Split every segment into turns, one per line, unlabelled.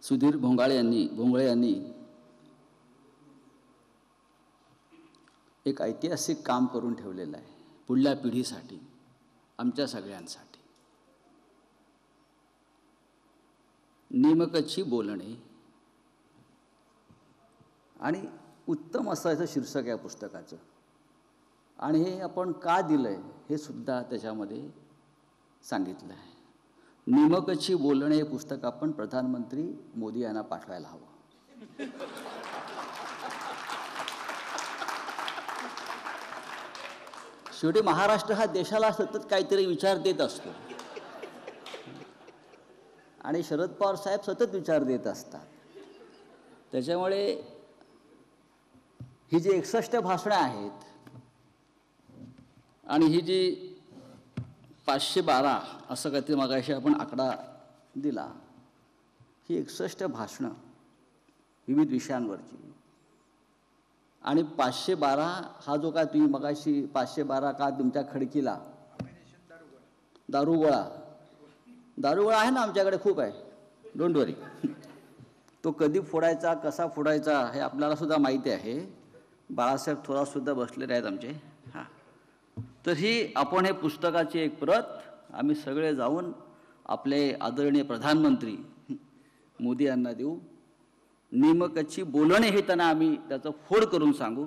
सुधीर भोंगळे यांनी एक ऐतिहासिक काम करून ठेवलेलं आहे पुढल्या पिढीसाठी, आमच्या सगळ्यांसाठी. नेमकची बोलणे आणि उत्तम असायचं शीर्षक या पुस्तकाचं. आणि हे आपण का दिलं आहे हे सुद्धा त्याच्यामध्ये सांगितलं आहे. नेमकची बोलणे हे पुस्तक आपण प्रधानमंत्री मोदी यांना पाठवायला हवं. शेवटी महाराष्ट्र हा देशाला सतत काहीतरी विचार देत असतो आणि शरद पवार साहेब सतत विचार देत असतात. त्याच्यामुळे ही जी 61 भाषणं आहेत आणि ही जी 512 असं काहीतरी मगाशी आपण आकडा दिला, ही 61 भाषणं विविध विषयांवरची आणि 512 हा जो काय तुम्ही मगाशी 512 का तुमच्या खडकीला दारुगोळा आहे ना, आमच्याकडे खूप आहे, डोंट वरी. तो कधी फोडायचा, कसा फोडायचा हे आपल्याला सुद्धा माहिती आहे. बाळासाहेब थोरातसुद्धा बसलेले आहेत आमचे. हां, तर ही आपण हे पुस्तकाची एक प्रत आम्ही सगळे जाऊन आपले आदरणीय प्रधानमंत्री मोदी यांना देऊ. नेमकची बोलणे हे त्यांना आम्ही त्याचं फोड करून सांगू.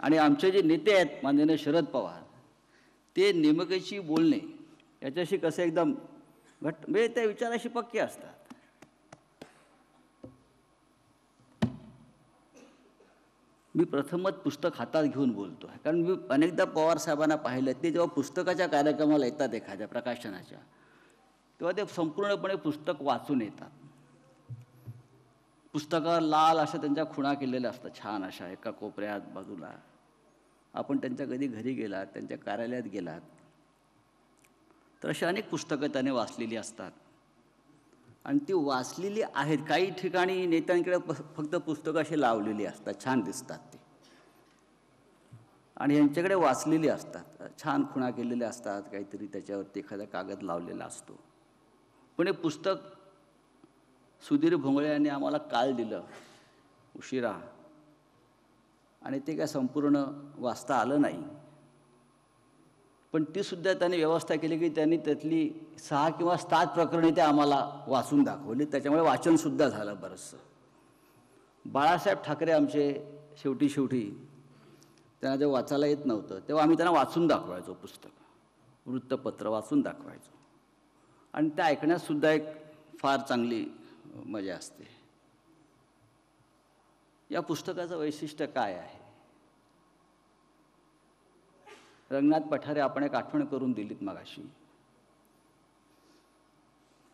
आणि आमचे जे नेते आहेत माननीय शरद पवार, ते नेमकची बोलणे याच्याशी कसं एकदम घट्ट म्हणजे त्या विचाराशी पक्के असतात. मी प्रथमच पुस्तक हातात घेऊन बोलतो आहे, कारण मी अनेकदा पवार साहेबांना पाहिलं, ते जेव्हा पुस्तकाच्या कार्यक्रमाला येतात एखाद्या प्रकाशनाच्या, तेव्हा ते संपूर्णपणे पुस्तक वाचून येतात. पुस्तकावर लाल अशा त्यांच्या खुणा केलेल्या असतात, छान अशा एका कोपऱ्यात बाजूला. आपण त्यांच्या कधी घरी गेलात, त्यांच्या कार्यालयात गेलात तर अशी अनेक पुस्तकं त्याने वाचलेली असतात आणि ती वाचलेली आहेत. काही ठिकाणी नेत्यांकडे फक्त पुस्तकं अशी लावलेली असतात, छान दिसतात ते, आणि यांच्याकडे वाचलेली असतात, छान खुणा केलेल्या असतात, काहीतरी त्याच्यावरती एखादा कागद लावलेला असतो. पण हे पुस्तक सुधीर भोंगळे यांनी आम्हाला काल दिलं उशिरा, आणि ते काय संपूर्ण वाचता आलं नाही. पण तीसुद्धा त्यांनी व्यवस्था केली की त्यांनी त्यातली 6 किंवा 7 प्रकरणे ते आम्हाला वाचून दाखवली. त्याच्यामुळे वाचनसुद्धा झालं बरंचसं. बाळासाहेब ठाकरे आमचे शेवटी त्यांना जेव्हा वाचायला येत नव्हतं तेव्हा आम्ही त्यांना वाचून दाखवायचो, पुस्तक वृत्तपत्र वाचून दाखवायचो, आणि त्या ऐकण्यातसुद्धा एक फार चांगली मजा असते. या पुस्तकाचं वैशिष्ट्य काय आहे? रंगनाथ पठारे आपण एक आठवण करून दिलीत मगाशी.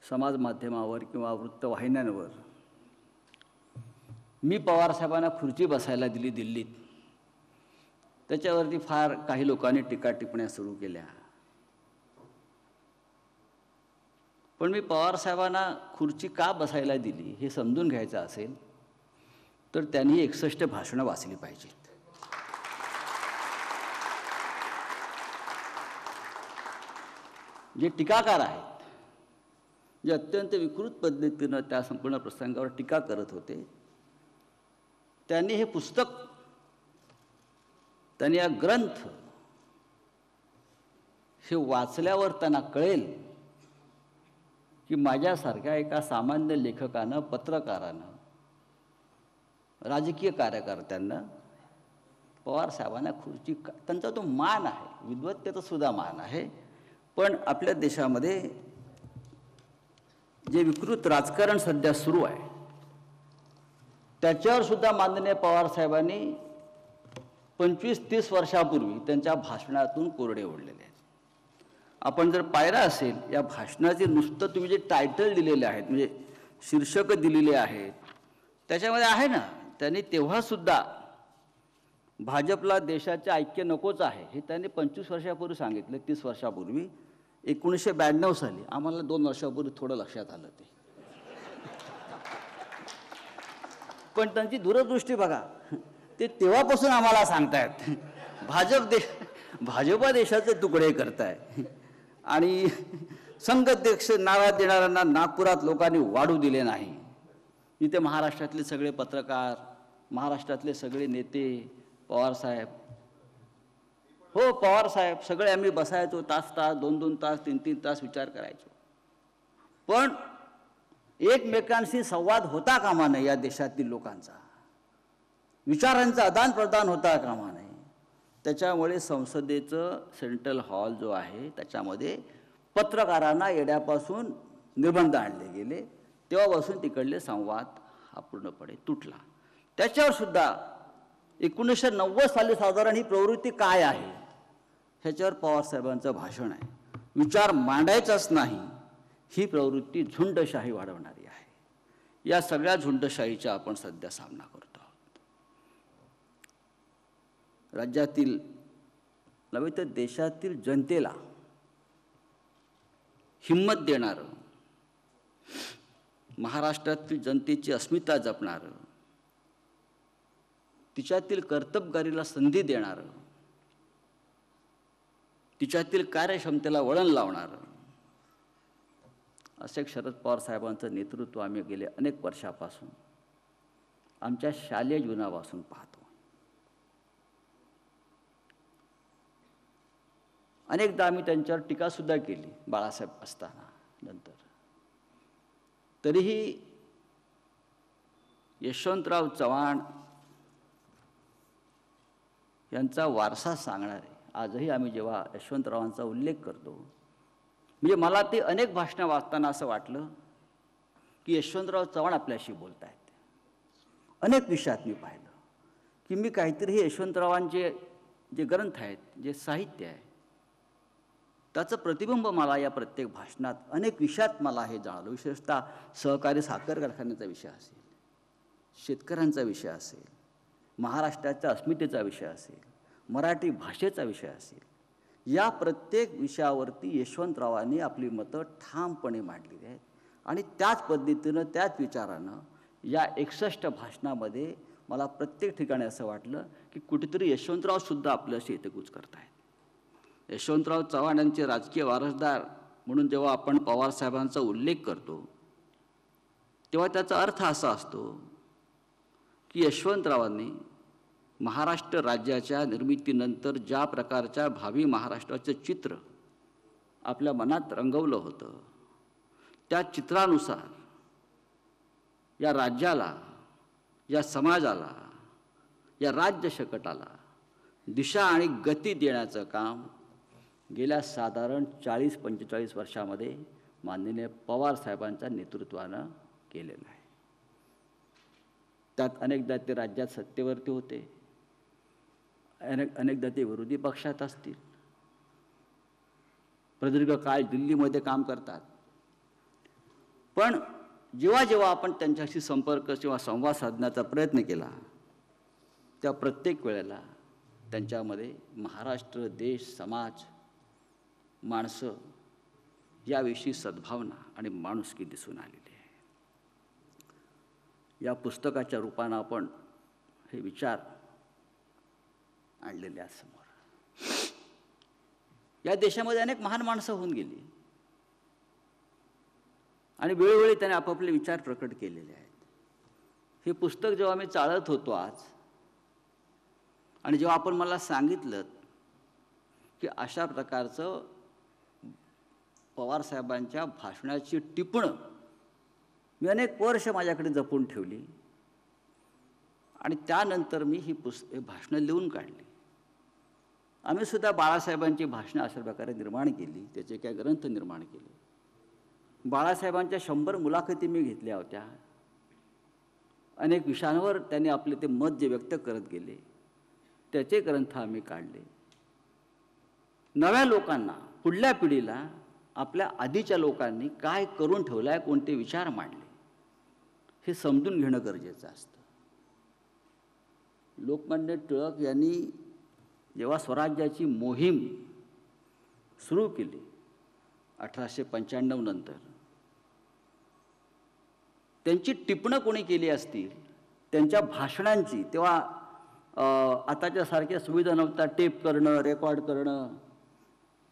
समाज माध्यमावर किंवा वृत्तवाहिन्यांवर मी पवारसाहेबांना खुर्ची बसायला दिली दिल्लीत, त्याच्यावरती फार काही लोकांनी टीका टिप्पण्या सुरू केल्या. पण मी पवारसाहेबांना खुर्ची का बसायला दिली हे समजून घ्यायचं असेल तर त्यांनी 61 भाषणं वाचली पाहिजेत. जे टीकाकार आहेत, जे अत्यंत विकृत पद्धतीनं त्या संपूर्ण प्रसंगावर टीका करत होते, त्यांनी हे पुस्तक, त्यांनी हा ग्रंथ हे वाचल्यावर त्यांना कळेल की माझ्यासारख्या एका सामान्य लेखकानं, पत्रकारानं, राजकीय कार्यकर्त्यांना पवारसाहेबांना खुर्ची, त्यांचा तो मान आहे, विद्वत्तेचा सुद्धा मान आहे. पण आपल्या देशामध्ये जे विकृत राजकारण सध्या सुरू आहे त्याच्यावर सुद्धा माननीय पवारसाहेबांनी 25-30 वर्षापूर्वी त्यांच्या भाषणातून कोरडे ओढलेले आहेत. आपण जर पाहिलं असेल या भाषणाचे नुसतं तुम्ही जे टायटल दिलेले आहेत, म्हणजे शीर्षक दिलेले आहेत, त्याच्यामध्ये आहे ना, त्यांनी तेव्हासुद्धा भाजपला देशाचे ऐक्य नकोच आहे हे त्यांनी 25 वर्षापूर्वी सांगितलं, 30 वर्षापूर्वी. 1992 साली आम्हाला 2 वर्षापूर्वी थोडं लक्षात आलं ते. पण त्यांची दूरदृष्टी बघा, ते तेव्हापासून आम्हाला सांगतायत भाजपा देशाचे तुकडे करताय आणि संघाध्यक्ष नारा देणाऱ्यांना नागपुरात लोकांनी वाढू दिले नाही. इथे महाराष्ट्रातले सगळे पत्रकार, महाराष्ट्रातले सगळे नेते, पवारसाहेब, हो पवारसाहेब, सगळे आम्ही बसायचो, तास 2-2 तास 3-3 तास विचार करायचो. पण एकमेकांशी संवाद होता कामा नये. या देशातील लोकांचा विचारांचा आदान प्रदान होता कामा नये. त्याच्यामुळे संसदेचं सेंट्रल हॉल जो आहे त्याच्यामध्ये पत्रकारांना येण्यापासून निर्बंध आणले गेले. तेव्हापासून तिकडले संवाद हा पूर्णपणे तुटला. त्याच्यावर सुद्धा 1990 साली साधारण ही प्रवृत्ती काय आहे ह्याच्यावर पवारसाहेबांचं भाषण आहे. विचार मांडायचाच नाही, ही प्रवृत्ती झुंडशाही वाढवणारी आहे. या सगळ्या झुंडशाहीचा आपण सध्या सामना करतो आहोत. राज्यातील नव्हे तर देशातील जनतेला हिम्मत देणारं, महाराष्ट्रातील जनतेची अस्मिता जपणारं, तिच्यातील कर्तबगारीला संधी देणारं, तिच्यातील कार्यक्षमतेला वळण लावणारं असे शरद पवार साहेबांचं नेतृत्व आम्ही गेले अनेक वर्षापासून आमच्या शालेय जीवनापासून पाहतो. अनेकदा आम्ही त्यांच्यावर टीकासुद्धा केली बाळासाहेब असताना. नंतर तरीही यशवंतराव चव्हाण यांचा वारसा सांगणारे आजही आम्ही जेव्हा यशवंतरावांचा उल्लेख करतो, म्हणजे मला ते अनेक भाषणं वाचताना असं वाटलं की यशवंतराव चव्हाण आपल्याशी बोलत आहेत. अनेक विषयात मी पाहिलं की मी काहीतरी हे यशवंतरावांचे जे ग्रंथ आहेत, जे साहित्य आहे, त्याचं प्रतिबिंब मला या प्रत्येक भाषणात अनेक विषयात मला हे जाणवलं. विशेषतः सहकारी साखर कारखान्याचा विषय असेल, शेतकऱ्यांचा विषय असेल, महाराष्ट्राच्या अस्मितेचा विषय असेल, मराठी भाषेचा विषय असेल, या प्रत्येक विषयावरती यशवंतरावांनी आपली मतं ठामपणे मांडलेली आहेत. आणि त्याच पद्धतीनं, त्याच विचारानं या 61 भाषणामध्ये मला प्रत्येक ठिकाणी असं वाटलं की कुठेतरी यशवंतरावसुद्धा आपल्याशी हितगुज करत आहेत. यशवंतराव चव्हाण यांचे राजकीय वारसदार म्हणून जेव्हा आपण पवारसाहेबांचा उल्लेख करतो तेव्हा त्याचा अर्थ असा असतो की यशवंतरावांनी महाराष्ट्र राज्याच्या निर्मितीनंतर ज्या प्रकारच्या भावी महाराष्ट्राचं चित्र आपल्या मनात रंगवलं होतं, त्या चित्रानुसार या राज्याला, या समाजाला, या राज्य शकटाला दिशा आणि गती देण्याचं काम गेल्या साधारण 40-45 वर्षामध्ये माननीय पवारसाहेबांच्या नेतृत्वानं केलेलं आहे. त्यात अनेकदा ते राज्यात सत्तेवरती होते, अनेकदा ते विरोधी पक्षात असतील, प्रदीर्घ काळ दिल्लीमध्ये काम करतात. पण जेव्हा जेव्हा आपण त्यांच्याशी संपर्क किंवा संवाद साधण्याचा प्रयत्न केला त्या प्रत्येक वेळेला त्यांच्यामध्ये महाराष्ट्र, देश, समाज, माणसं याविषयी सद्भावना आणि माणुसकी दिसून आलेली आहे. या पुस्तकाच्या रूपानं आपण हे विचार आणलेले आहेत समोर. या देशामध्ये अनेक महान माणसं होऊन गेली आणि वेळोवेळी त्याने आपापले विचार प्रकट केलेले आहेत. हे पुस्तक जेव्हा मी चाळत होतो आज, आणि जेव्हा आपण मला सांगितलं की अशा प्रकारचं पवारसाहेबांच्या भाषणाची टिपणं मी अनेक वर्ष माझ्याकडे जपून ठेवली आणि त्यानंतर मी ही भाषणं लिहून काढली. आम्ही सुद्धा बाळासाहेबांची भाषणं अशा प्रकारे निर्माण केली, त्याचे काही ग्रंथ निर्माण केले. बाळासाहेबांच्या 100 मुलाखती मी घेतल्या होत्या. अनेक विषयांवर त्यांनी आपले ते मत जे व्यक्त करत गेले त्याचे ग्रंथ आम्ही काढले. नव्या लोकांना, पुढल्या पिढीला आपल्या आधीच्या लोकांनी काय करून ठेवलं आहे, कोणते विचार मांडले हे समजून घेणं गरजेचं असतं. लोकमान्य टिळक यांनी जेव्हा स्वराज्याची मोहीम सुरू केली 1895 नंतर, त्यांची टिपणं कोणी केली असतील त्यांच्या भाषणांची, तेव्हा आताच्या सारख्या सुविधा नव्हत्या, टेप करणं, रेकॉर्ड करणं,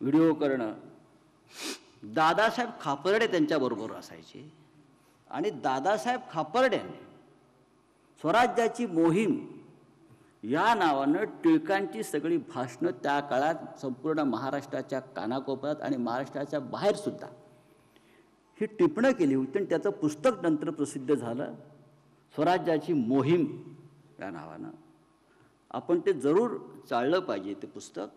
व्हिडिओ करणं. दादासाहेब खापर्डे त्यांच्याबरोबर असायचे आणि दादासाहेब खापर्ड्याने स्वराज्याची मोहीम या नावानं टिळकांची सगळी भाषणं त्या काळात संपूर्ण महाराष्ट्राच्या कानाकोपऱ्यात आणि महाराष्ट्राच्या बाहेरसुद्धा ही टिपणं केली होती आणि त्याचं पुस्तक नंतर प्रसिद्ध झालं, स्वराज्याची मोहीम या नावानं. आपण ते जरूर चाललं पाहिजे ते पुस्तक.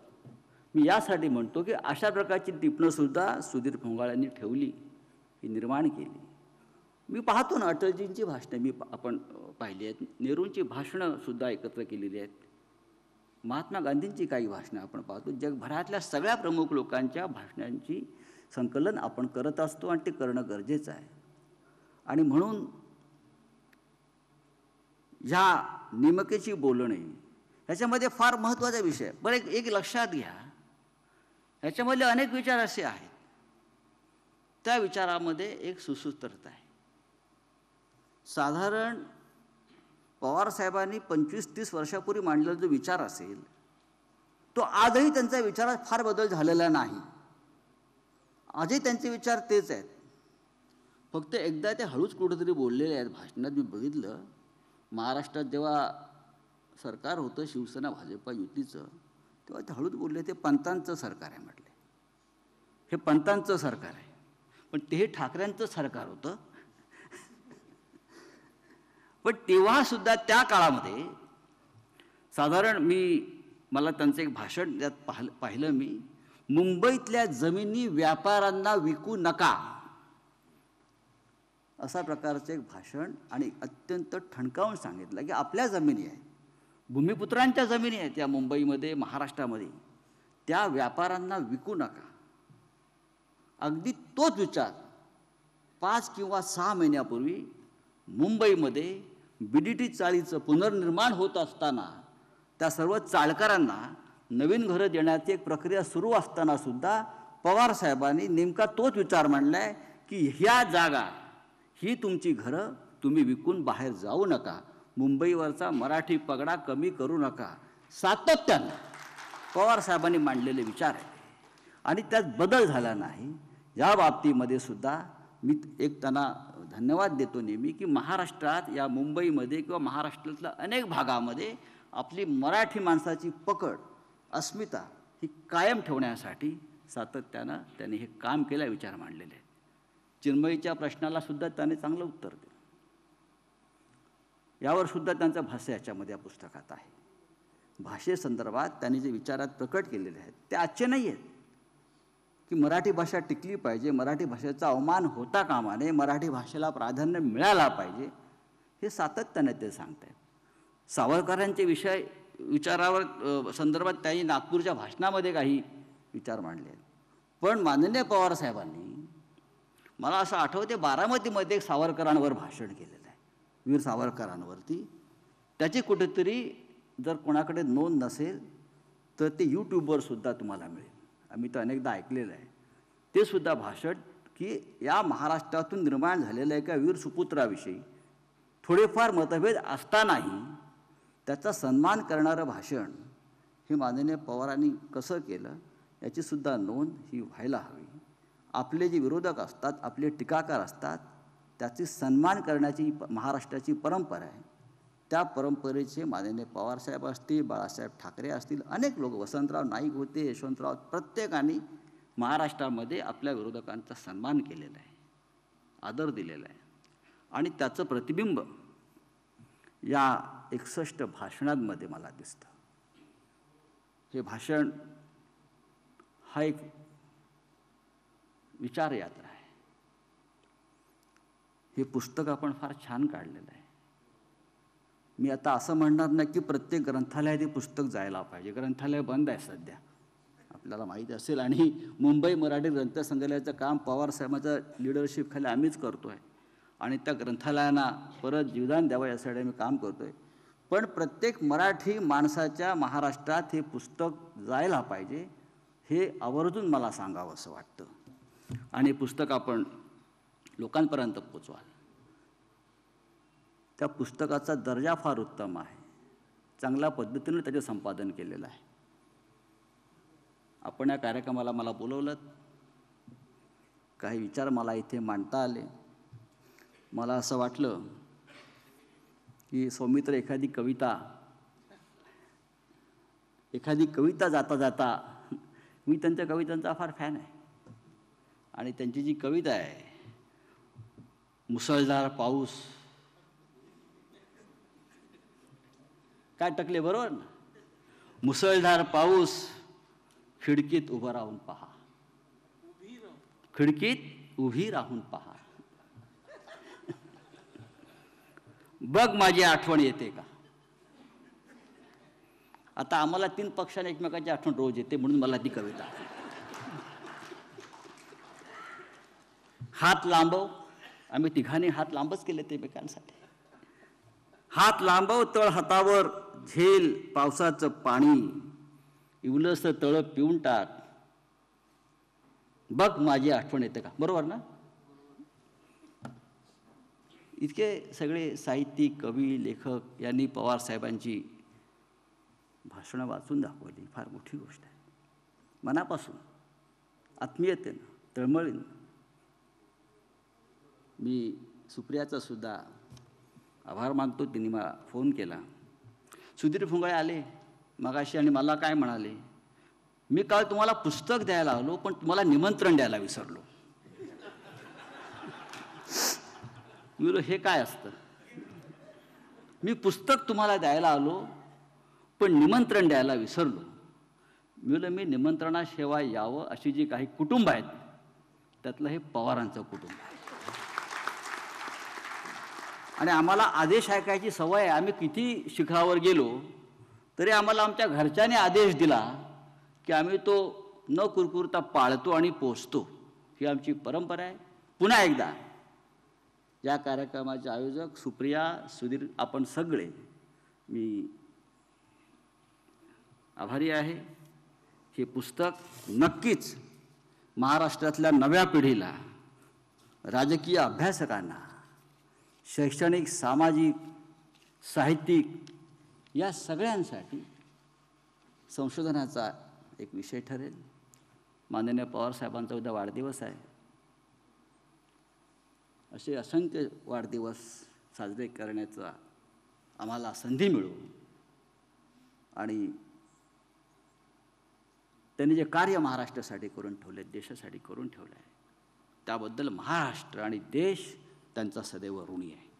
मी यासाठी म्हणतो की अशा प्रकारची टिपणंसुद्धा सुधीर फुंगाळ्यांनी ठेवली, ही निर्माण केली. मी पाहतो ना अटलजींची भाषणं आपण पाहिली आहेत, नेहरूंची भाषणंसुद्धा एकत्र केलेली आहेत, महात्मा गांधींची काही भाषणं आपण पाहतो. जगभरातल्या सगळ्या प्रमुख लोकांच्या भाषणांची संकलन आपण करत असतो आणि ते करणं गरजेचं आहे. आणि म्हणून ह्या निमकेची बोलणे ह्याच्यामध्ये फार महत्त्वाचा विषय आहे. बरं एक लक्षात घ्या, ह्याच्यामधले अनेक विचार असे आहेत, त्या विचारामध्ये एक सुसूत्रता आहे. साधारण पवारसाहेबांनी 25-30 वर्षापूर्वी मांडलेला जो विचार असेल तो आजही त्यांच्या विचारात फार बदल झालेला नाही. आजही त्यांचे विचार तेच आहेत. फक्त एकदा ते हळूच कुठेतरी बोललेले आहेत भाषणात. मी बघितलं, महाराष्ट्रात जेव्हा सरकार होतं शिवसेना भाजपा युतीचं, तेव्हा ते हळूच बोलले, ते पंतांचं सरकार आहे म्हटले. हे पंतांचं सरकार आहे, पण ते हे ठाकरेंचं सरकार होतं. पण तेव्हासुद्धा त्या काळामध्ये साधारण मला त्यांचं एक भाषण त्यात पाहिलं मी, मुंबईतल्या जमिनी व्यापाऱ्यांना विकू नका, असा प्रकारचं एक भाषण. आणि अत्यंत ठणकावून सांगितलं की आपल्या जमिनी आहेत, भूमिपुत्रांच्या जमिनी आहेत या मुंबईमध्ये महाराष्ट्रामध्ये, त्या व्यापाऱ्यांना विकू नका. अगदी तोच विचार 5 किंवा 6 महिन्यापूर्वी मुंबईमध्ये BDT चाळीचं पुनर्निर्माण होत असताना त्या सर्व चाळकरांना नवीन घरं देण्याची एक प्रक्रिया सुरू असताना सुद्धा पवारसाहेबांनी नेमका तोच विचार मांडला आहे की ह्या जागा, ही तुमची घरं, तुम्ही विकून बाहेर जाऊ नका, मुंबईवरचा मराठी पगडा कमी करू नका. सातत्यानं पवारसाहेबांनी मांडलेले विचार आहे आणि त्यात बदल झाला नाही. या बाबतीमध्ये सुद्धा मी एक त्यांना धन्यवाद देतो नेहमी की महाराष्ट्रात, या मुंबईमध्ये किंवा महाराष्ट्रातल्या अनेक भागामध्ये आपली मराठी माणसाची पकड, अस्मिता ही कायम ठेवण्यासाठी सातत्यानं त्यांनी हे काम केलं, विचार मांडलेले आहेत. चिन्मयीच्या प्रश्नाला सुद्धा त्याने चांगलं उत्तर दिलं. यावर सुद्धा त्यांचा भाष्य याच्यामध्ये या पुस्तकात आहे. भाषेसंदर्भात त्यांनी जे विचारात प्रकट केलेले आहेत ते आजचे नाही आहेत की मराठी भाषा टिकली पाहिजे, मराठी भाषेचा अवमान होता कामा नये, मराठी भाषेला प्राधान्य मिळाला पाहिजे, हे सातत्याने ते सांगत आहेत. सावरकरांचे विचारावर संदर्भात त्यांनी नागपूरच्या भाषणामध्ये काही विचार मांडले आहेत. पण माननीय पवारसाहेबांनी, मला असं आठवते, बारामतीमध्ये एक सावरकरांवर भाषण केलेलं आहे, वीर सावरकरांवरती. त्याची कुठेतरी जर कोणाकडे नोंद नसेल तर ते यूट्यूबवर सुद्धा तुम्हाला मिळेल. आम्ही तर अनेकदा ऐकलेलं आहे ते सुद्धा भाषण, की या महाराष्ट्रातून निर्माण झालेल्या एका वीर सुपुत्राविषयी थोडेफार मतभेद असतानाही त्याचा सन्मान करणारं भाषण हे माननीय पवारांनी कसं केलं याची सुद्धा नोंद ही व्हायला हवी. आपले जे विरोधक असतात, आपले टीकाकार असतात, त्याची सन्मान करण्याची महाराष्ट्राची परंपरा आहे. त्या परंपरेचे माननीय पवारसाहेब असतील, बाळासाहेब ठाकरे असतील, अनेक लोक, वसंतराव नाईक होते, यशवंतराव, प्रत्येकाने महाराष्ट्रामध्ये आपल्या विरोधकांचा सन्मान केलेला आहे, आदर दिलेला आहे. आणि त्याचं प्रतिबिंब या 61 भाषणांमध्ये मला दिसतं. हे भाषण हा एक विचारयात्रा आहे. हे पुस्तक आपण फार छान काढलेलं आहे. मी आता असं म्हणणार नाही की प्रत्येक ग्रंथालयात हे पुस्तक जायला पाहिजे, ग्रंथालय बंद आहे सध्या, आपल्याला माहीत असेल. आणि मुंबई मराठी ग्रंथसंग्रहालयाचं काम पवारसाहेबांच्या लिडरशिपखाली आम्हीच करतो आहे आणि त्या ग्रंथालयांना परत जीवदान द्यावं यासाठी आम्ही काम करतो आहे. पण प्रत्येक मराठी माणसाच्या महाराष्ट्रात हे पुस्तक जायला पाहिजे, हे आवर्जून मला सांगावं असं वाटतं. आणि पुस्तक आपण लोकांपर्यंत पोचवाल. त्या पुस्तकाचा दर्जा फार उत्तम आहे, चांगल्या पद्धतीने त्याचे संपादन केलेलं आहे. आपण या कार्यक्रमाला मला बोलवलं, काही विचार मला इथे मांडता आले. मला असं वाटलं की सौमित्र एखादी कविता जाता जाता, मी त्यांच्या कवितांचा फार फॅन आहे, आणि त्यांची जी कविता आहे मुसळधार पाऊस, काय टकले बरोबर ना, मुसळधार पाऊस खिडकीत उभं राहून पहा, खिडकीत उभी राहून पहा, बघ माझी आठवण येते का. आता आम्हाला 3 पक्षाने एकमेकाची आठवण रोज येते, म्हणून मला ती कविता. हात लांबव, आम्ही तिघांनी हात लांबच केले ते एकमेकांसाठी. हात लांबव तळ हातावर झेल पावसाचं पाणी, इवलस तळ पिऊन टाक, बघ माझी आठवण येते का. बरोबर ना. इतके सगळे साहित्यिक, कवी, लेखक यांनी पवार साहेबांची भाषणं वाचून दाखवली. फार मोठी गोष्ट आहे. मनापासून, आत्मीयतेनं, तळमळीनं. मी सुप्रियाचा सुद्धा आभार मानतो. तिने मला फोन केला. सुधीर फुंगळे आले मगाशी आणि मला काय म्हणाले, मी काल तुम्हाला पुस्तक द्यायला आलो पण तुम्हाला निमंत्रण द्यायला विसरलो. मी बोललो हे काय असतं. मी पुस्तक तुम्हाला द्यायला आलो पण निमंत्रण द्यायला विसरलो. मी बोललो मी निमंत्रणाशिवाय यावं अशी जी काही कुटुंब आहेत त्यातलं हे पवारांचं कुटुंब आहे. आणि आम्हाला आदेश ऐकायची सवय आहे. आम्ही किती शिखरावर गेलो तरी आम्हाला आमच्या घरच्यांनी आदेश दिला की आम्ही तो न कुरकुरता पाळतो आणि पोचतो. ही आमची परंपरा आहे. पुन्हा एकदा या कार्यक्रमाचे आयोजक सुप्रिया, सुधीर, आपण सगळे मी आभारी आहे. हे पुस्तक नक्कीच महाराष्ट्रातल्या नव्या पिढीला, राजकीय अभ्यासकांना, शैक्षणिक, सामाजिक, साहित्यिक या सगळ्यांसाठी संशोधनाचा एक विषय ठरेल. माननीय पवारसाहेबांचा उद्या वाढदिवस आहे. असे असंख्य वाढदिवस साजरे करण्याचा आम्हाला संधी मिळो. आणि त्यांनी जे कार्य महाराष्ट्रासाठी करून ठेवले, देशासाठी करून ठेवलं आहे, त्याबद्दल महाराष्ट्र आणि देश त्यांचा सदैव ऋणी आहे.